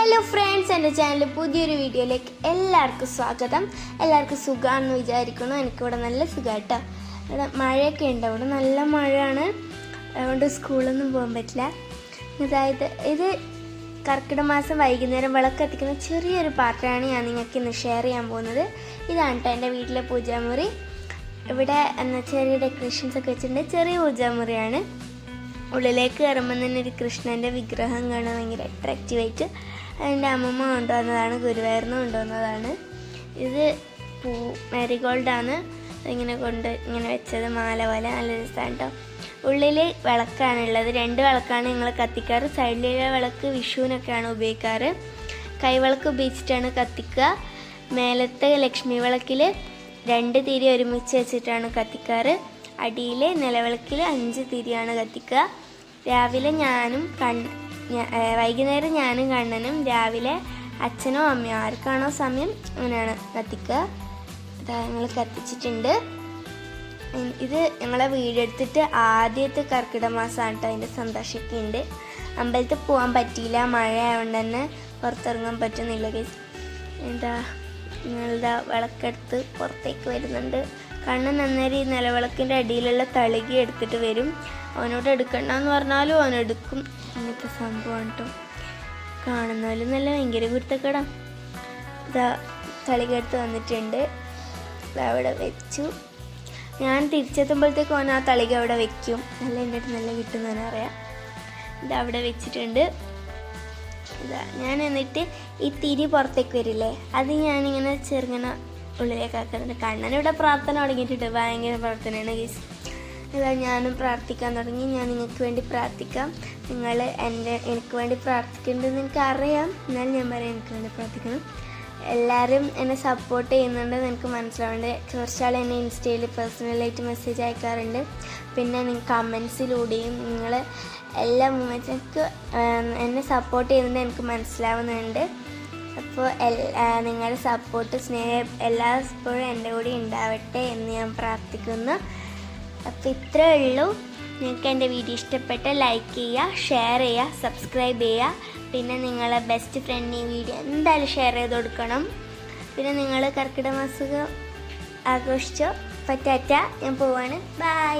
Hello friends, എൻ്റെ ചാനലിൽ പുതിയൊരു വീഡിയോയിലേക്ക് എല്ലാവർക്കും സ്വാഗതം. എല്ലാവർക്കും സുഖമാണെന്ന് വിചാരിക്കുന്നു. എനിക്കിവിടെ നല്ല സുഖം കേട്ടോ. ഇവിടെ മഴയൊക്കെ ഉണ്ട്, ഇവിടെ നല്ല മഴയാണ്, അതുകൊണ്ട് സ്കൂളൊന്നും പോകാൻ പറ്റില്ല. അതായത് ഇത് കർക്കിടക മാസം വൈകുന്നേരം വിളക്ക് കത്തിക്കുന്ന ചെറിയൊരു പാത്രമാണ് ഞാൻ നിങ്ങൾക്ക് ഇന്ന് ഷെയർ ചെയ്യാൻ പോകുന്നത്. ഇതാണ് കേട്ടോ എൻ്റെ വീട്ടിലെ പൂജാമുറി. ഇവിടെ ചെറിയ ഡെക്കറേഷൻസ് ഒക്കെ വെച്ചിട്ടുണ്ട്. ചെറിയ പൂജാമുറിയാണ്. ഉള്ളിലേക്ക് കയറുമ്പോൾ തന്നെ ഒരു കൃഷ്ണൻ്റെ വിഗ്രഹം കാണാൻ ഭയങ്കര അട്രാക്റ്റീവായിട്ട് എൻ്റെ അമ്മമ്മ കൊണ്ടുവന്നതാണ്, ഗുരുവായൂരിന്ന് കൊണ്ടുവന്നതാണ്. ഇത് മാരിഗോൾഡാണ്. ഇങ്ങനെ വെച്ചത് മാല പോലെ നല്ല രസമാണ് കേട്ടോ. ഉള്ളിൽ വിളക്കാണുള്ളത്, 2 വിളക്കാണ് ഞങ്ങൾ കത്തിക്കാറ്. സൈഡിലെ വിളക്ക് വിഷുവിനൊക്കെയാണ് ഉപയോഗിക്കാറ്. കൈവിളക്ക് ഉപയോഗിച്ചിട്ടാണ് കത്തിക്കുക. മേലത്തെ ലക്ഷ്മി വിളക്കിൽ 2 തിരി ഒരുമിച്ച് വെച്ചിട്ടാണ് കത്തിക്കാറ്. അടിയിൽ നിലവിളക്കിൽ 5 തിരിയാണ് കത്തിക്കുക. രാവിലെ വൈകുന്നേരം ഞാനും കണ്ണനും, രാവിലെ അച്ഛനോ അമ്മയോ ആർക്കാണോ സമയം അങ്ങനെയാണ് കത്തിക്കുക. ഞങ്ങൾ കത്തിച്ചിട്ടുണ്ട്. ഇത് ഞങ്ങളെ വീടെടുത്തിട്ട് ആദ്യത്തെ കർക്കിടക മാസമാണ് കേട്ടോ. അതിൻ്റെ സന്തോഷമൊക്കെ ഉണ്ട്. അമ്പലത്തിൽ പോകാൻ പറ്റിയില്ല, മഴ ആയതുകൊണ്ട് തന്നെ പുറത്തിറങ്ങാൻ പറ്റുന്നില്ല. ഞങ്ങളുടെ വിളക്കെടുത്ത് പുറത്തേക്ക് വരുന്നുണ്ട്. കണ്ണൻ അന്നേരം ഈ നിലവിളക്കിൻ്റെ അടിയിലുള്ള തളിക എടുത്തിട്ട് വരും. അവനോട് എടുക്കണ്ടെന്ന് പറഞ്ഞാലും അവനെടുക്കും. ഇങ്ങനത്തെ സംഭവമാണ് കേട്ടോ. കാണുന്നാലും നല്ല ഭയങ്കര കുരുത്തക്കട. തളിക എടുത്ത് വന്നിട്ടുണ്ട്. അവിടെ വെച്ചു. ഞാൻ തിരിച്ചെത്തുമ്പോഴത്തേക്കും അവൻ ആ തളിക അവിടെ വെക്കും. നല്ല എൻ്റെ അടുത്ത് നല്ല കിട്ടുന്നവനറിയാം. ഇതവിടെ വെച്ചിട്ടുണ്ട്. ഞാൻ എന്നിട്ട് ഈ തിരി പുറത്തേക്ക് വരില്ലേ, അത് ഞാനിങ്ങനെ ചെറുങ്ങനെ ഉള്ളിലേക്ക് ആക്കുന്നുണ്ട്. കണ്ണനിവിടെ പ്രാർത്ഥന തുടങ്ങിയിട്ടുണ്ട്. ഭയങ്കര പ്രാർത്ഥനയാണ് ഗീസ്. ഞാനും പ്രാർത്ഥിക്കാൻ തുടങ്ങി. ഞാൻ നിങ്ങൾക്ക് വേണ്ടി പ്രാർത്ഥിക്കാം. നിങ്ങൾ എനിക്ക് വേണ്ടി പ്രാർത്ഥിക്കുന്നുണ്ടെന്ന് എനിക്കറിയാം, എന്നാലും ഞാൻ പറയാം എനിക്ക് വേണ്ടി പ്രാർത്ഥിക്കണം. എല്ലാവരും എന്നെ സപ്പോർട്ട് ചെയ്യുന്നുണ്ടെന്ന് എനിക്ക് മനസ്സിലാവുന്നുണ്ട്. കുറച്ചാൾ എന്നെ ഇൻസ്റ്റയിൽ പേഴ്സണലായിട്ട് മെസ്സേജ് അയക്കാറുണ്ട്. പിന്നെ കമൻസിലൂടെയും നിങ്ങൾ എല്ലാ മൂമെൻറ്റ്സ് എന്നെ സപ്പോർട്ട് ചെയ്യുന്നത് എനിക്ക് മനസ്സിലാവുന്നുണ്ട്. അപ്പോൾ നിങ്ങളുടെ സപ്പോർട്ട്, സ്നേഹം എപ്പോഴും എൻ്റെ കൂടെ ഉണ്ടാവട്ടെ എന്ന് ഞാൻ പ്രാർത്ഥിക്കുന്നു. അപ്പോൾ ഇത്രയേ ഉള്ളൂ. നിങ്ങൾക്ക് എൻ്റെ വീഡിയോ ഇഷ്ടപ്പെട്ട ലൈക്ക് ചെയ്യുക, ഷെയർ ചെയ്യുക, സബ്സ്ക്രൈബ് ചെയ്യുക. പിന്നെ നിങ്ങളെ ബെസ്റ്റ് ഫ്രണ്ടിന് ഈ വീഡിയോ എന്തായാലും ഷെയർ ചെയ്ത് കൊടുക്കണം. പിന്നെ നിങ്ങൾ കർക്കിടക മാസം ആഘോഷിച്ചോ. പറ്റാറ്റ, ഞാൻ പോവാണ്. ബൈ.